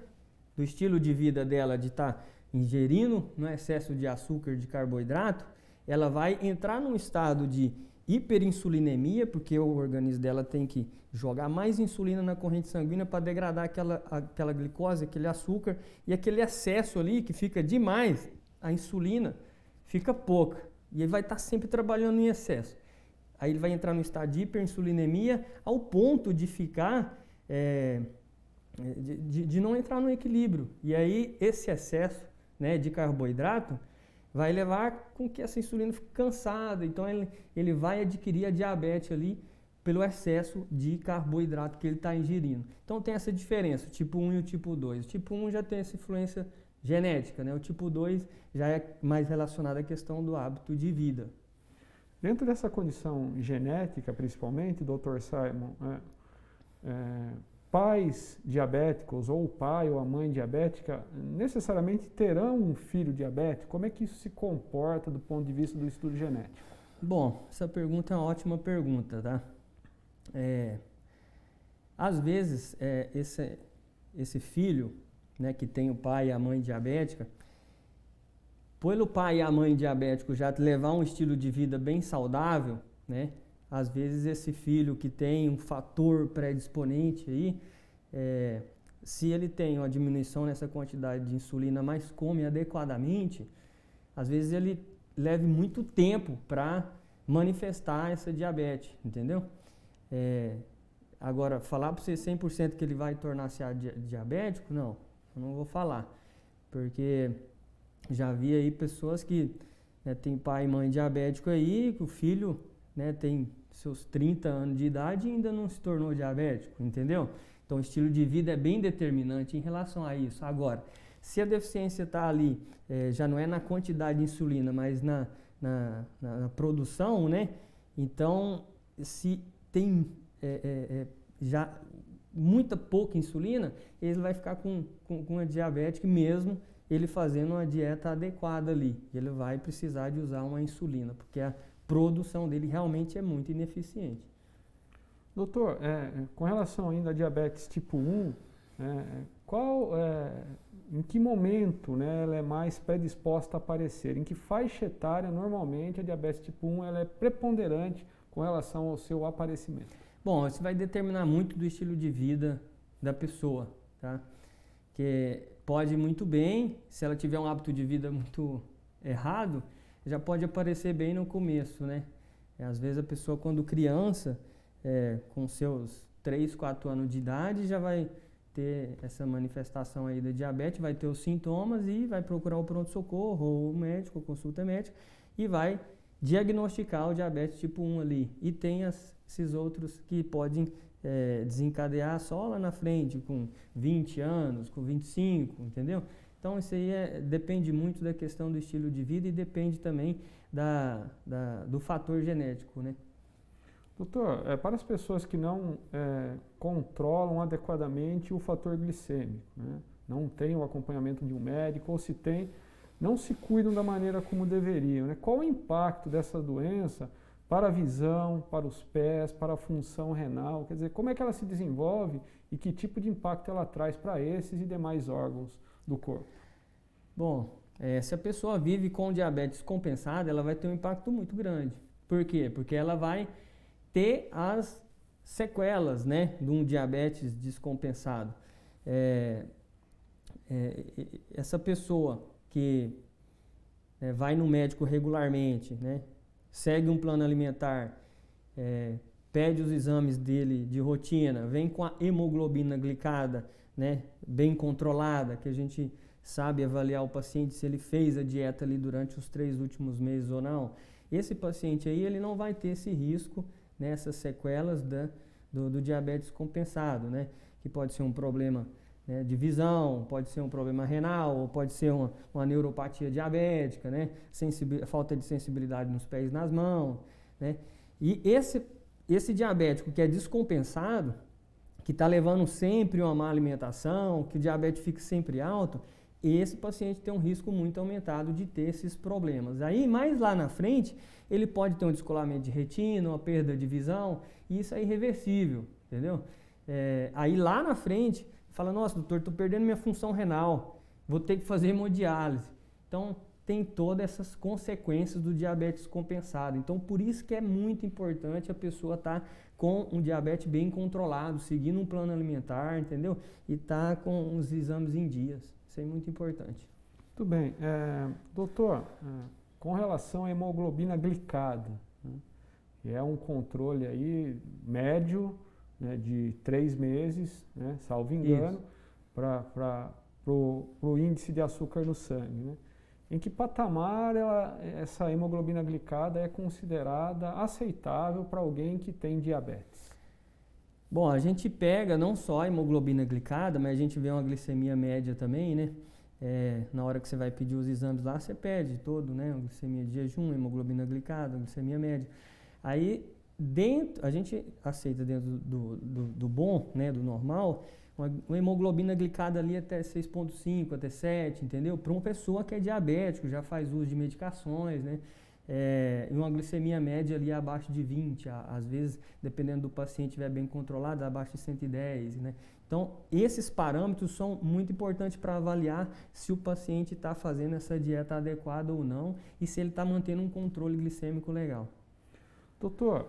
do estilo de vida dela de estar ingerindo no excesso de açúcar, de carboidrato, ela vai entrar num estado de hiperinsulinemia, porque o organismo dela tem que jogar mais insulina na corrente sanguínea para degradar aquela glicose, aquele açúcar, e aquele excesso ali que fica demais, a insulina fica pouca, e ele vai estar sempre trabalhando em excesso. Aí ele vai entrar no estado de hiperinsulinemia ao ponto de ficar, de não entrar no equilíbrio. E aí esse excesso, né, de carboidrato vai levar com que essa insulina fique cansada, então ele vai adquirir a diabetes ali pelo excesso de carboidrato que ele está ingerindo. Então tem essa diferença, o tipo 1 e o tipo 2. O tipo 1 já tem essa influência genética, né? O tipo 2 já é mais relacionado à questão do hábito de vida. Dentro dessa condição genética, principalmente, Dr. Simon, pais diabéticos, ou o pai ou a mãe diabética, necessariamente terão um filho diabético? Como é que isso se comporta do ponto de vista do estudo genético? Bom, essa pergunta é uma ótima pergunta, tá? Às vezes, esse filho, né, que tem o pai e a mãe diabética, pelo pai e a mãe diabético já levar um estilo de vida bem saudável, né? Às vezes esse filho que tem um fator predisponente aí, se ele tem uma diminuição nessa quantidade de insulina, mas come adequadamente, às vezes ele leve muito tempo para manifestar essa diabetes, entendeu? Agora, falar para você 100% que ele vai tornar-se diabético, não, eu não vou falar, porque já vi aí pessoas que, né, tem pai e mãe diabético aí, que o filho, né, tem seus 30 anos de idade e ainda não se tornou diabético, entendeu? Então o estilo de vida é bem determinante em relação a isso. Agora, se a deficiência está ali, já não é na quantidade de insulina, mas na produção, né? Então, se tem já muita pouca insulina, ele vai ficar com uma diabetes mesmo ele fazendo uma dieta adequada ali. Ele vai precisar de usar uma insulina, porque a produção dele realmente é muito ineficiente. Doutor, com relação ainda à diabetes tipo 1, em que momento, né, ela é mais predisposta a aparecer? Em que faixa etária, normalmente, a diabetes tipo 1 ela é preponderante com relação ao seu aparecimento? Bom, isso vai determinar muito do estilo de vida da pessoa, tá? Que pode muito bem, se ela tiver um hábito de vida muito errado, já pode aparecer bem no começo, né? Às vezes a pessoa, quando criança, com seus 3, 4 anos de idade, já vai ter essa manifestação aí da diabetes, vai ter os sintomas e vai procurar o pronto-socorro ou o médico, ou consulta médica, e vai diagnosticar o diabetes tipo 1 ali. E tem esses outros que podem desencadear só lá na frente, com 20 anos, com 25, entendeu? Então isso aí depende muito da questão do estilo de vida e depende também do fator genético, né? Doutor, para as pessoas que não controlam adequadamente o fator glicêmico, né? Não tem o acompanhamento de um médico, ou se tem, não se cuidam da maneira como deveriam, né? Qual o impacto dessa doença para a visão, para os pés, para a função renal? Quer dizer, como é que ela se desenvolve e que tipo de impacto ela traz para esses e demais órgãos do corpo? Bom, se a pessoa vive com diabetes compensada, ela vai ter um impacto muito grande. Por quê? Porque ela vai ter as sequelas, né, de um diabetes descompensado. Essa pessoa que vai no médico regularmente, né, segue um plano alimentar, pede os exames dele de rotina, vem com a hemoglobina glicada, né, bem controlada, que a gente sabe avaliar o paciente se ele fez a dieta ali durante os 3 últimos meses ou não. Esse paciente aí, ele não vai ter esse risco, né, essas sequelas do diabetes compensado, né, que pode ser um problema, né, de visão, pode ser um problema renal, ou pode ser uma neuropatia diabética, né, falta de sensibilidade nos pés e nas mãos, né. E esse diabético que é descompensado, que está levando sempre uma má alimentação, que o diabetes fica sempre alto, esse paciente tem um risco muito aumentado de ter esses problemas. Aí, mais lá na frente, ele pode ter um descolamento de retina, uma perda de visão, e isso é irreversível, entendeu? Aí lá na frente, fala, nossa, doutor, estou perdendo minha função renal, vou ter que fazer hemodiálise. Então, tem todas essas consequências do diabetes compensado. Então, por isso que é muito importante a pessoa estar com um diabetes bem controlado, seguindo um plano alimentar, entendeu? E estar com os exames em dias. Isso é muito importante. Muito bem. Doutor, com relação à hemoglobina glicada, né, que é um controle aí médio, né, de 3 meses, né, salvo engano, para o índice de açúcar no sangue, né? Em que patamar essa hemoglobina glicada é considerada aceitável para alguém que tem diabetes? Bom, a gente pega não só a hemoglobina glicada, mas a gente vê uma glicemia média também, né? Na hora que você vai pedir os exames lá, você pede todo, né? Uma glicemia de jejum, hemoglobina glicemia média. Aí, a gente aceita dentro do bom, né? Do normal, uma hemoglobina glicada ali até 6,5, até 7, entendeu? Para uma pessoa que é diabético, já faz uso de medicações, né? E uma glicemia média ali abaixo de 20, às vezes, dependendo do paciente estiver bem controlado, abaixo de 110, né? Então, esses parâmetros são muito importantes para avaliar se o paciente está fazendo essa dieta adequada ou não e se ele está mantendo um controle glicêmico legal. Doutor,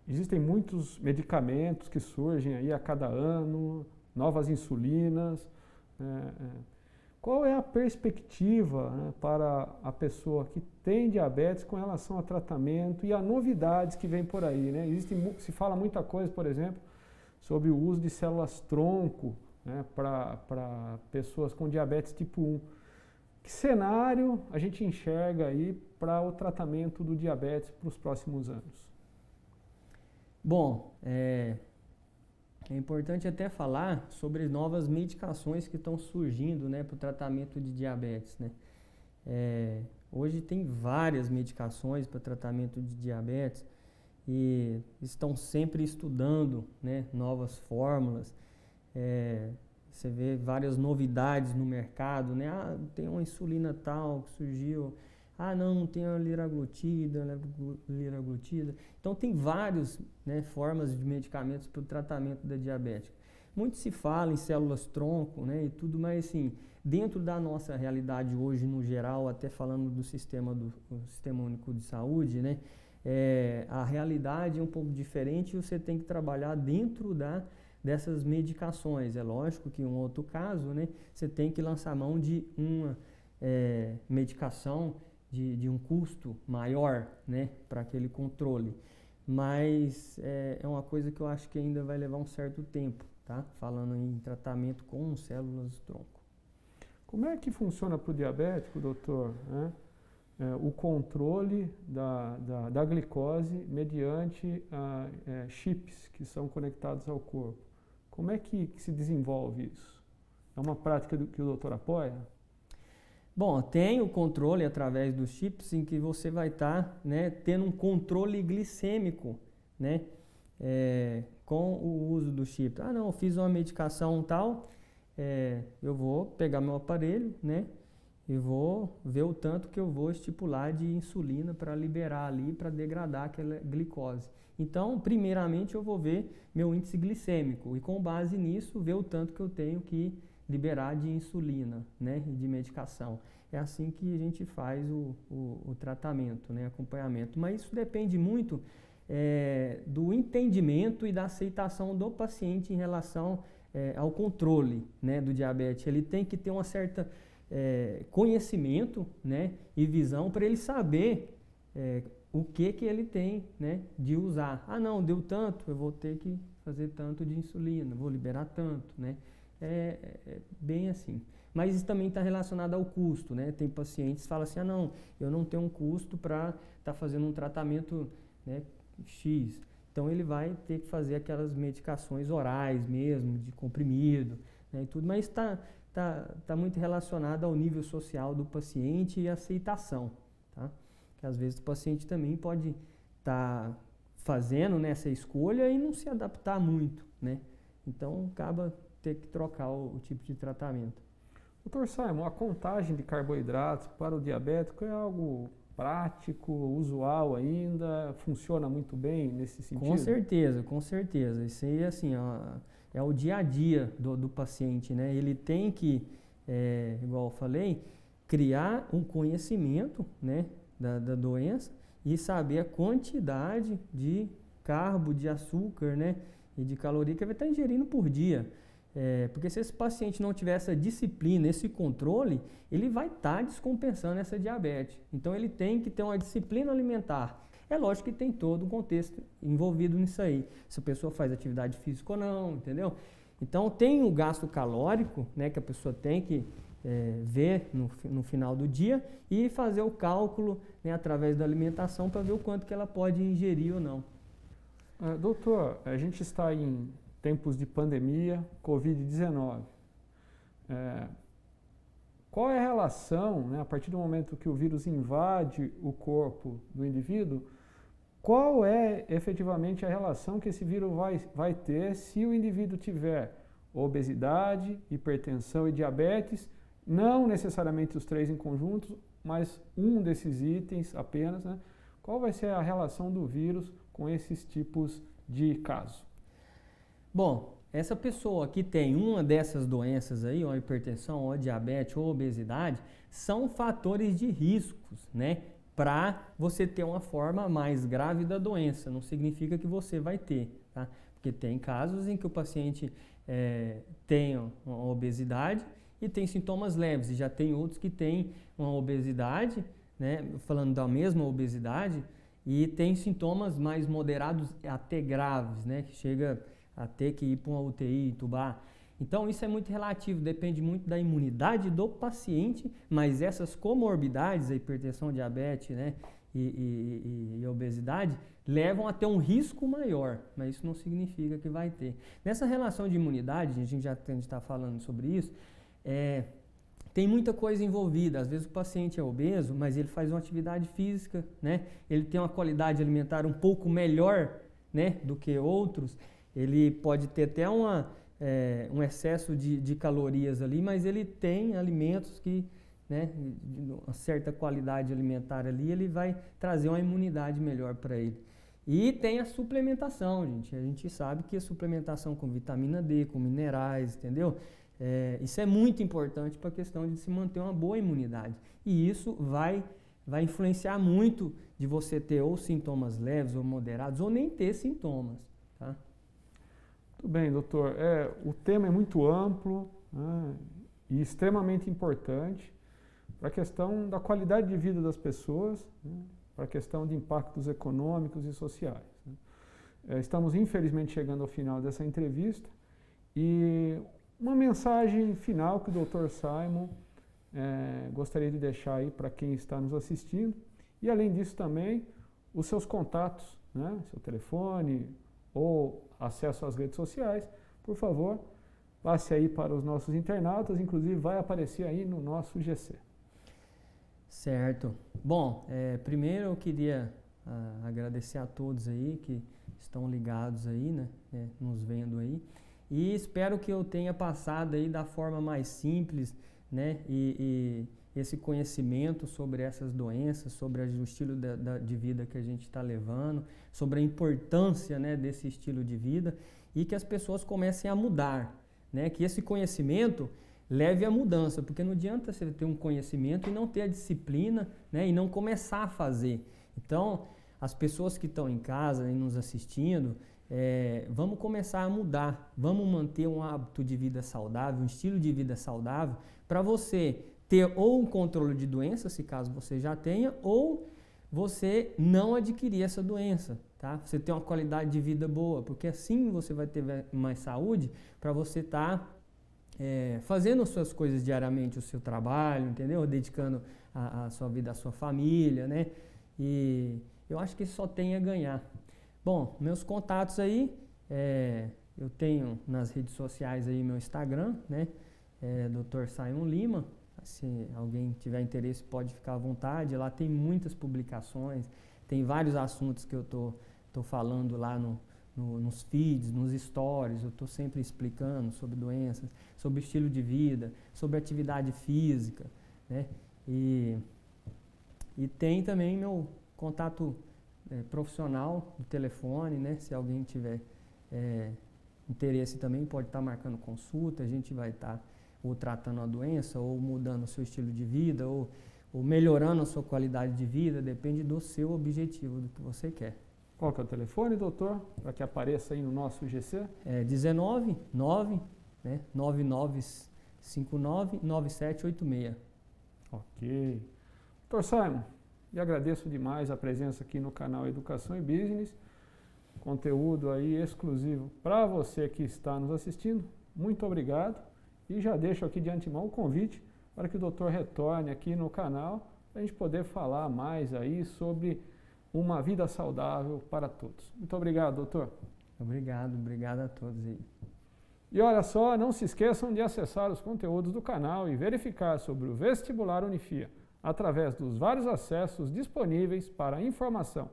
existem muitos medicamentos que surgem aí a cada ano, novas insulinas. Qual é a perspectiva, né, para a pessoa que tem diabetes com relação a tratamento e a novidades que vêm por aí, né? Se fala muita coisa, por exemplo, sobre o uso de células-tronco, né, para pessoas com diabetes tipo 1. Que cenário a gente enxerga aí para o tratamento do diabetes para os próximos anos? Bom, é importante até falar sobre novas medicações que estão surgindo, né, para o tratamento de diabetes, né? Hoje tem várias medicações para tratamento de diabetes e estão sempre estudando, né, novas fórmulas. Você vê várias novidades no mercado, né? Tem uma insulina tal que surgiu. Não tem a liraglutida. Então, tem várias, né, formas de medicamentos para o tratamento da diabetes. Muito se fala em células-tronco, né, e tudo, mas assim, dentro da nossa realidade hoje, no geral, até falando do Sistema Único de Saúde, né, a realidade é um pouco diferente e você tem que trabalhar dentro dessas medicações. É lógico que em um outro caso, né, você tem que lançar mão de uma medicação de um custo maior, né, para aquele controle. Mas é uma coisa que eu acho que ainda vai levar um certo tempo, tá? Falando em tratamento com células-tronco. Como é que funciona para o diabético, doutor, né, o controle da glicose mediante chips que são conectados ao corpo? Como é que se desenvolve isso? É uma prática que o doutor apoia? Bom, tem o controle através dos chips em que você vai estar, né, tendo um controle glicêmico, né, com o uso do chip. Não, eu fiz uma medicação tal, eu vou pegar meu aparelho, né, e vou ver o tanto que eu vou estipular de insulina para liberar ali, para degradar aquela glicose. Então, primeiramente, eu vou ver meu índice glicêmico e, com base nisso, ver o tanto que eu tenho que liberar de insulina, né, e de medicação. É assim que a gente faz o tratamento, né, acompanhamento. Mas isso depende muito do entendimento e da aceitação do paciente em relação ao controle, né, do diabetes. Ele tem que ter uma certa conhecimento, né, e visão para ele saber o que ele tem, né, de usar. Não, deu tanto, eu vou ter que fazer tanto de insulina, vou liberar tanto, né? Bem assim. Mas isso também está relacionado ao custo, né? Tem pacientes que falam assim, não, eu não tenho um custo para estar fazendo um tratamento, né, X. Então ele vai ter que fazer aquelas medicações orais mesmo, de comprimido, né, e tudo, mas está muito relacionado ao nível social do paciente e aceitação, tá? Que às vezes o paciente também pode estar fazendo, né, essa escolha e não se adaptar muito, né? Então acaba ter que trocar o tipo de tratamento. Dr. Simon, a contagem de carboidratos para o diabético é algo prático, usual ainda? Funciona muito bem nesse sentido? Com certeza, com certeza. Isso aí assim, é o dia a dia do paciente, né? Ele tem que, igual eu falei, criar um conhecimento, né, da doença e saber a quantidade de carbo, de açúcar, né, e de caloria que ele vai estar ingerindo por dia. Porque se esse paciente não tiver essa disciplina, esse controle, ele vai estar descompensando essa diabetes. Então ele tem que ter uma disciplina alimentar. É lógico que tem todo um contexto envolvido nisso aí. Se a pessoa faz atividade física ou não, entendeu? Então tem o gasto calórico, né, que a pessoa tem que ver no final do dia e fazer o cálculo, né, através da alimentação para ver o quanto que ela pode ingerir ou não. Doutor, a gente está em tempos de pandemia, Covid-19. Qual é a relação, né, a partir do momento que o vírus invade o corpo do indivíduo, qual é efetivamente a relação que esse vírus vai ter se o indivíduo tiver obesidade, hipertensão e diabetes, não necessariamente os três em conjunto, mas um desses itens apenas, né? Qual vai ser a relação do vírus com esses tipos de casos? Bom, essa pessoa que tem uma dessas doenças aí, ou hipertensão, ou diabetes, ou obesidade, são fatores de riscos, né? Para você ter uma forma mais grave da doença. Não significa que você vai ter, tá? Porque tem casos em que o paciente tem uma obesidade e tem sintomas leves, e já tem outros que têm uma obesidade, né? Falando da mesma obesidade, e tem sintomas mais moderados até graves, né? Que chega a ter que ir para uma UTI, entubar. Então isso é muito relativo, depende muito da imunidade do paciente, mas essas comorbidades, a hipertensão, diabetes, né, e obesidade, levam a ter um risco maior, mas isso não significa que vai ter. Nessa relação de imunidade, a gente já está falando sobre isso, tem muita coisa envolvida. Às vezes o paciente é obeso, mas ele faz uma atividade física, né, ele tem uma qualidade alimentar um pouco melhor, né, do que outros, ele pode ter até um excesso de calorias ali, mas ele tem alimentos que, né, de uma certa qualidade alimentar ali, ele vai trazer uma imunidade melhor para ele. E tem a suplementação, gente. A gente sabe que a suplementação com vitamina D, com minerais, entendeu? Isso é muito importante para a questão de se manter uma boa imunidade. E isso vai influenciar muito de você ter ou sintomas leves ou moderados, ou nem ter sintomas, tá? Muito bem, doutor. O tema é muito amplo, né, e extremamente importante para a questão da qualidade de vida das pessoas, né, para a questão de impactos econômicos e sociais, né. Estamos, infelizmente, chegando ao final dessa entrevista e uma mensagem final que o Dr. Simon gostaria de deixar aí para quem está nos assistindo e, além disso, também os seus contatos, né, seu telefone ou acesso às redes sociais, por favor, passe aí para os nossos internautas, inclusive vai aparecer aí no nosso GC. Certo. Bom, primeiro eu queria agradecer a todos aí que estão ligados aí, né, nos vendo aí, e espero que eu tenha passado aí da forma mais simples, né, e esse conhecimento sobre essas doenças, sobre o estilo de vida que a gente está levando, sobre a importância, né, desse estilo de vida, e que as pessoas comecem a mudar, né, que esse conhecimento leve à mudança, porque não adianta você ter um conhecimento e não ter a disciplina, né, e não começar a fazer. Então, as pessoas que estão em casa e nos assistindo, vamos começar a mudar, vamos manter um hábito de vida saudável, um estilo de vida saudável, para você ter ou um controle de doença, se caso você já tenha, ou você não adquirir essa doença, tá? Você ter uma qualidade de vida boa, porque assim você vai ter mais saúde para você estar fazendo as suas coisas diariamente, o seu trabalho, entendeu? Dedicando a sua vida à sua família, né? E eu acho que só tem a ganhar. Bom, meus contatos aí, eu tenho nas redes sociais aí meu Instagram, né? Dr. Simon Lima. Se alguém tiver interesse, pode ficar à vontade. Lá tem muitas publicações, tem vários assuntos que eu tô falando lá nos feeds, nos stories. Eu estou sempre explicando sobre doenças, sobre estilo de vida, sobre atividade física, né? E tem também meu contato profissional do telefone, né? Se alguém tiver interesse também, pode estar marcando consulta, a gente vai estar ou tratando a doença, ou mudando o seu estilo de vida, ou melhorando a sua qualidade de vida, depende do seu objetivo, do que você quer. Qual que é o telefone, doutor, para que apareça aí no nosso GC? É 19 9, né, 9959 9786. Ok. Dr. Simon, e agradeço demais a presença aqui no canal Educação e Business. Conteúdo aí exclusivo para você que está nos assistindo. Muito obrigado. E já deixo aqui de antemão o convite para que o doutor retorne aqui no canal para a gente poder falar mais aí sobre uma vida saudável para todos. Muito obrigado, doutor. Obrigado a todos aí. E olha só, não se esqueçam de acessar os conteúdos do canal e verificar sobre o Vestibular Unifia através dos vários acessos disponíveis para informação,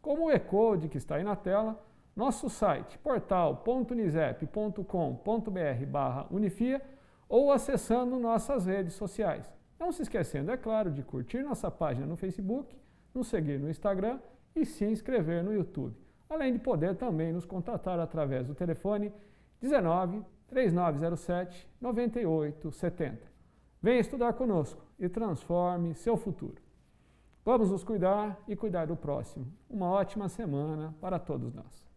como o e-code que está aí na tela, nosso site portal.unisep.com.br/unifia ou acessando nossas redes sociais. Não se esquecendo, é claro, de curtir nossa página no Facebook, nos seguir no Instagram e se inscrever no YouTube, além de poder também nos contatar através do telefone 19 3907 9870. Venha estudar conosco e transforme seu futuro. Vamos nos cuidar e cuidar do próximo. Uma ótima semana para todos nós.